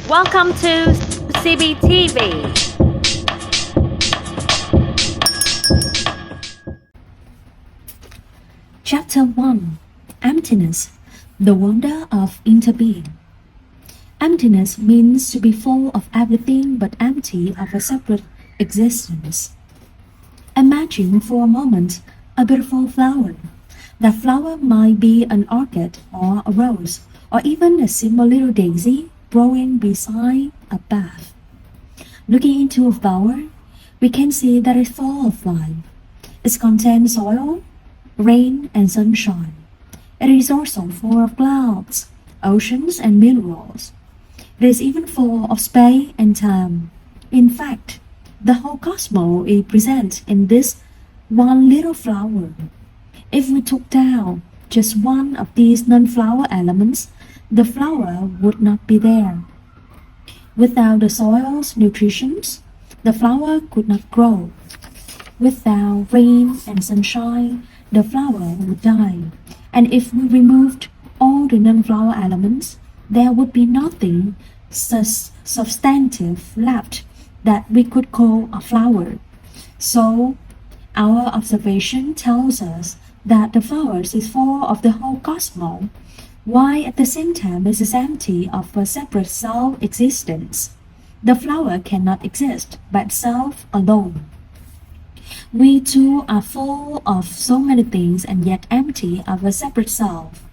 Welcome to CBTV. Chapter 1. Emptiness, the wonder of interbeing. Emptiness means to be full of everything but empty of a separate existence. Imagine for a moment a beautiful flower. That flower might be an orchid or a rose, or even a simple little daisy growing beside a bath. Looking into a flower, we can see that it's full of life. It contains soil, rain, and sunshine. It is also full of clouds, oceans, and minerals. It is even full of space and time. In fact, the whole cosmos is present in this one little flower. If we took down just one of these non-flower elements, the flower would not be there. Without the soil's nutrition, the flower could not grow. Without rain and sunshine, the flower would die. And if we removed all the non-flower elements, there would be nothing substantive left that we could call a flower. So, our observation tells us that the flower is full of the whole cosmos, while at the same time it is empty of a separate self-existence. The flower cannot exist by itself alone. We too are full of so many things and yet empty of a separate self.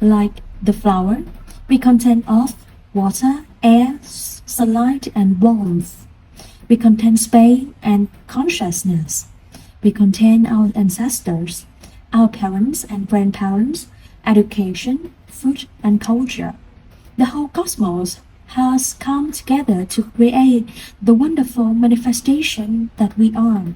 Like the flower, we contain earth, water, air, sunlight, and warmth. We contain space and consciousness. We contain our ancestors, our parents and grandparents, education, food, and culture. The whole cosmos has come together to create the wonderful manifestation that we are.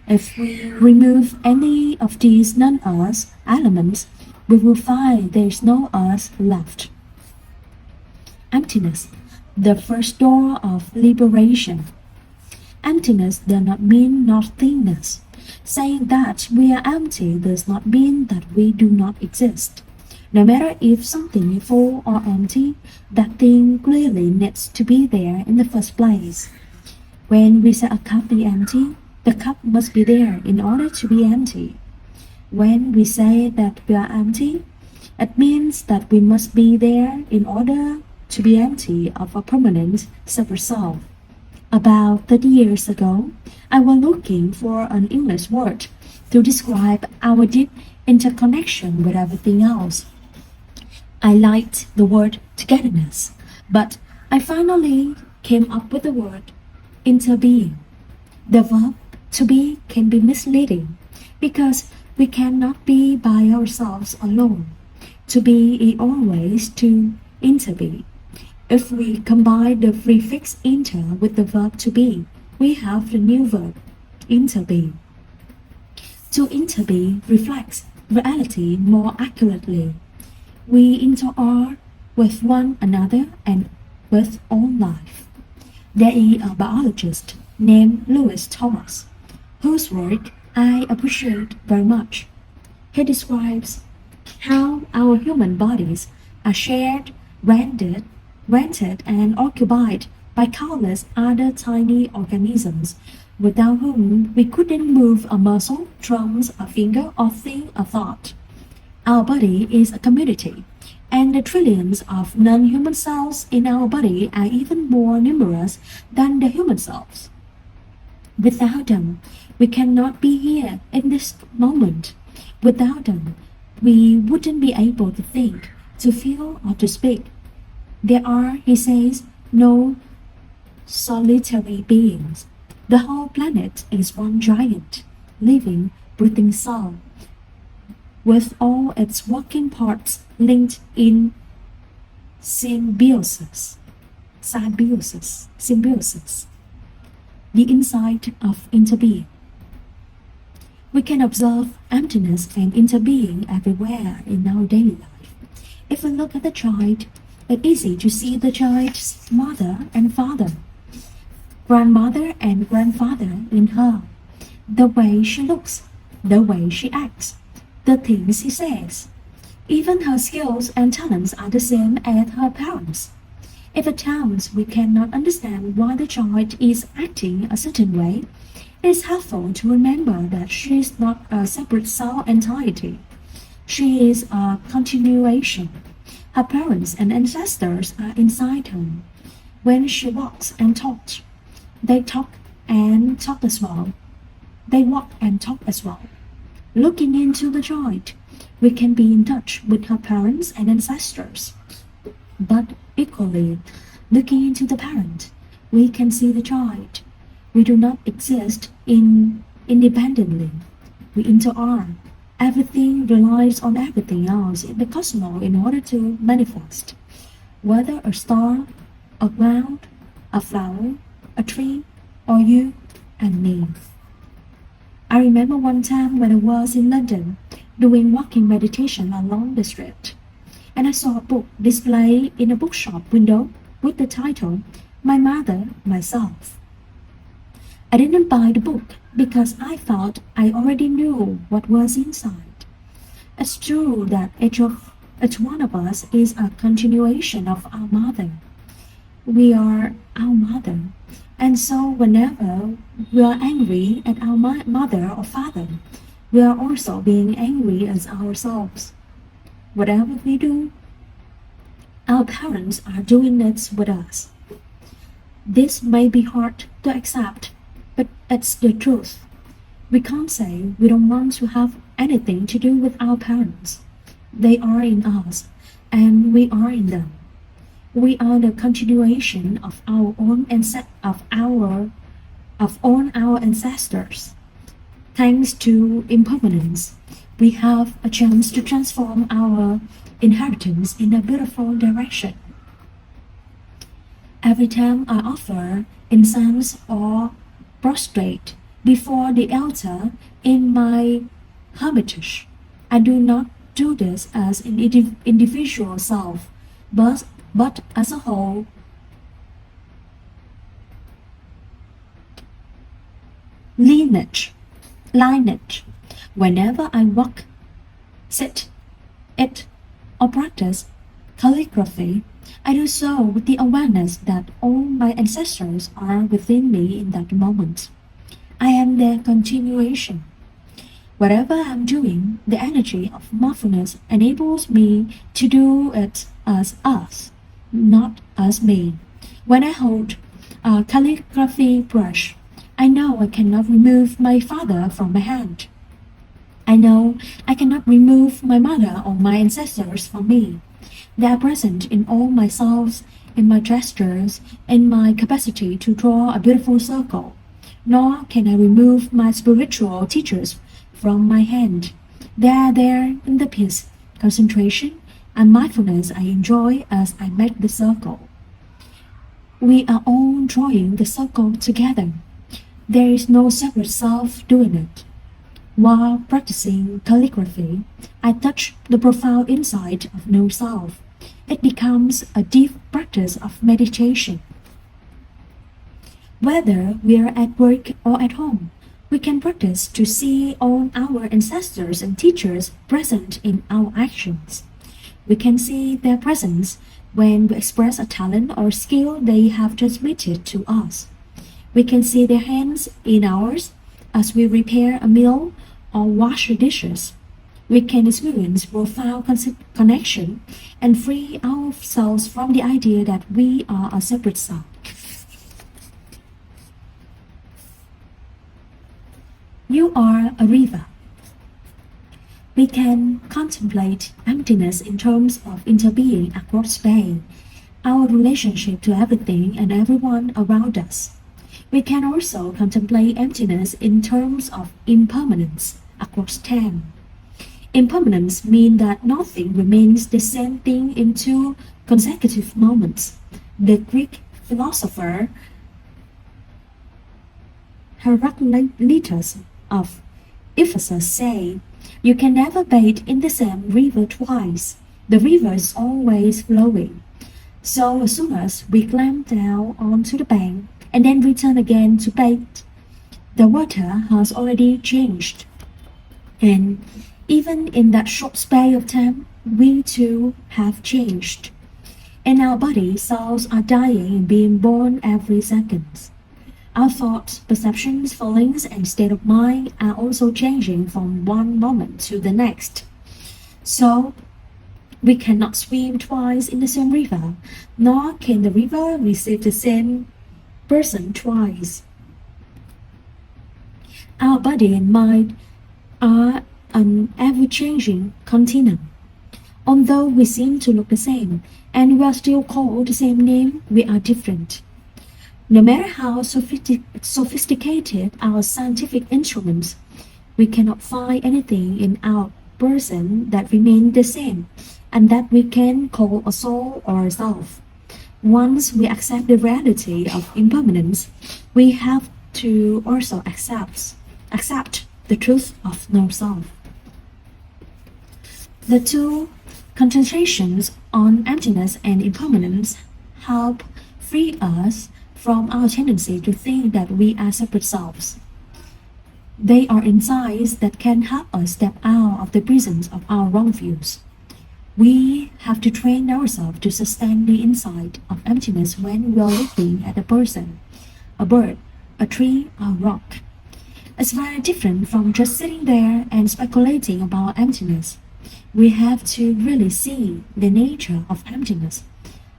If we remove any of these non-earth elements, we will find there is no earth left. Emptiness, the first door of liberation. Emptiness does not mean nothingness. Saying that we are empty does not mean that we do not exist. No matter if something is full or empty, that thing clearly needs to be there in the first place. When we say a cup is empty, the cup must be there in order to be empty. When we say that we are empty, it means that we must be there in order to be empty of a permanent separate self. About 30 years ago, I was looking for an English word to describe our deep interconnection with everything else. I liked the word togetherness, but I finally came up with the word interbeing. The verb to be can be misleading because we cannot be by ourselves alone. To be is always to interbe. If we combine the prefix inter with the verb to be, we have the new verb, interbe. To interbe reflects reality more accurately. We interact with one another and with all life. There is a biologist named Lewis Thomas, whose work I appreciate very much. He describes how our human bodies are shared, rented, and occupied by countless other tiny organisms without whom we couldn't move a muscle, trump a finger, or think a thought. Our body is a community, and the trillions of non-human cells in our body are even more numerous than the human cells. Without them, we cannot be here in this moment. Without them, we wouldn't be able to think, to feel, or to speak. There are, he says, no solitary beings. The whole planet is one giant, living, breathing cell, with all its working parts linked in symbiosis. The insight of interbeing. We can observe emptiness and interbeing everywhere in our daily life. If we look at the child, it's easy to see the child's mother and father, grandmother and grandfather in her, the way she looks, the way she acts, the things she says. Even her skills and talents are the same as her parents. If at times we cannot understand why the child is acting a certain way, it is helpful to remember that she is not a separate cell entity. She is a continuation. Her parents and ancestors are inside her. When she walks and talks, they talk and talk as well. They walk and talk as well. Looking into the child, we can be in touch with her parents and ancestors. But equally, looking into the parent, we can see the child. We do not exist independently. We interact. Everything relies on everything else in the cosmos in order to manifest. Whether a star, a ground, a flower, a tree, or you and me. I remember one time when I was in London doing walking meditation along the street, and I saw a book displayed in a bookshop window with the title, My Mother, Myself. I didn't buy the book because I thought I already knew what was inside. It's true that each one of us is a continuation of our mother. We are our mother, and so whenever we are angry at our mother or father, we are also being angry as ourselves. Whatever we do, our parents are doing it with us. This may be hard to accept, but it's the truth. We can't say we don't want to have anything to do with our parents. They are in us, and we are in them. We are the continuation of our own ancestors. Thanks to impermanence, we have a chance to transform our inheritance in a beautiful direction. Every time I offer incense or prostrate before the altar in my hermitage, I do not do this as an individual self, but as a whole. Lineage. Whenever I walk, sit, eat, or practice calligraphy, I do so with the awareness that all my ancestors are within me in that moment. I am their continuation. Whatever I'm doing, the energy of mindfulness enables me to do it as us, not as me. When I hold a calligraphy brush, I know I cannot remove my father from my hand. I know I cannot remove my mother or my ancestors from me. They are present in all my selves, in my gestures, in my capacity to draw a beautiful circle. Nor can I remove my spiritual teachers from my hand. They are there in the peace, concentration, and mindfulness I enjoy as I make the circle. We are all drawing the circle together. There is no separate self doing it. While practicing calligraphy, I touch the profound insight of no self. It becomes a deep practice of meditation. Whether we are at work or at home, we can practice to see all our ancestors and teachers present in our actions. We can see their presence when we express a talent or skill they have transmitted to us. We can see their hands in ours as we repair a meal or wash the dishes. We can experience profound connection and free ourselves from the idea that we are a separate self. You are a river. We can contemplate emptiness in terms of interbeing across space, our relationship to everything and everyone around us. We can also contemplate emptiness in terms of impermanence across time. Impermanence means that nothing remains the same thing in two consecutive moments. The Greek philosopher Heraclitus of Ephesus say, "You can never bathe in the same river twice. The river is always flowing. So as soon as we climb down onto the bank and then return again to bathe, the water has already changed. And even in that short space of time, we too have changed. In our body, cells are dying and being born every second. Our thoughts, perceptions, feelings, and state of mind are also changing from one moment to the next. So, we cannot swim twice in the same river, nor can the river receive the same person twice. Our body and mind are an ever-changing continuum. Although we seem to look the same, and we are still called the same name, we are different. No matter how sophisticated our scientific instruments, we cannot find anything in our person that remains the same, and that we can call a soul or a self. Once we accept the reality of impermanence, we have to also accept the truth of no self. The two concentrations on emptiness and impermanence help free us from our tendency to think that we are separate selves. They are insights that can help us step out of the prisons of our wrong views. We have to train ourselves to sustain the insight of emptiness when we are looking at a person, a bird, a tree, or a rock. It's very different from just sitting there and speculating about emptiness. We have to really see the nature of emptiness,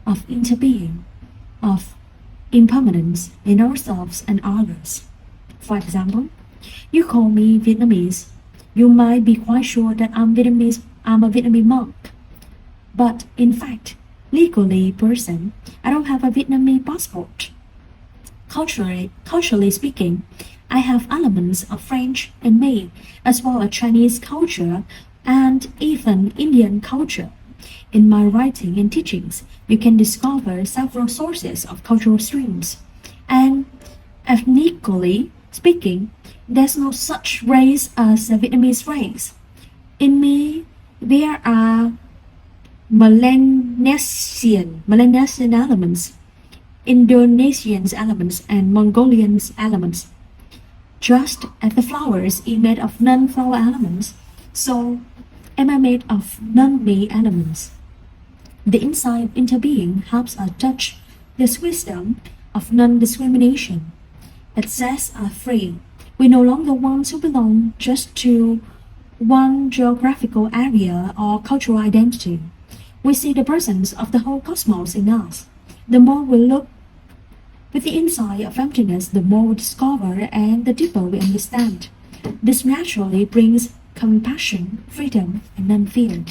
of interbeing, of impermanence in ourselves and others. For example, you call me Vietnamese. You might be quite sure that I'm a Vietnamese monk. But in fact, legally person, I don't have a Vietnamese passport. Culturally speaking, I have elements of French and Malay, as well as Chinese culture and even Indian culture. In my writing and teachings, you can discover several sources of cultural streams. And ethnically speaking, there's no such race as a Vietnamese race. In me, there are Melanesian elements, Indonesian elements, and Mongolian elements. Just as the flowers is made of non-flower elements, so am I made of non-me elements. The insight of interbeing helps us touch this wisdom of non-discrimination. It sets us free. We no longer want to belong just to one geographical area or cultural identity. We see the presence of the whole cosmos in us. The more we look with the insight of emptiness, the more we discover and the deeper we understand. This naturally brings compassion, freedom, and non-fear.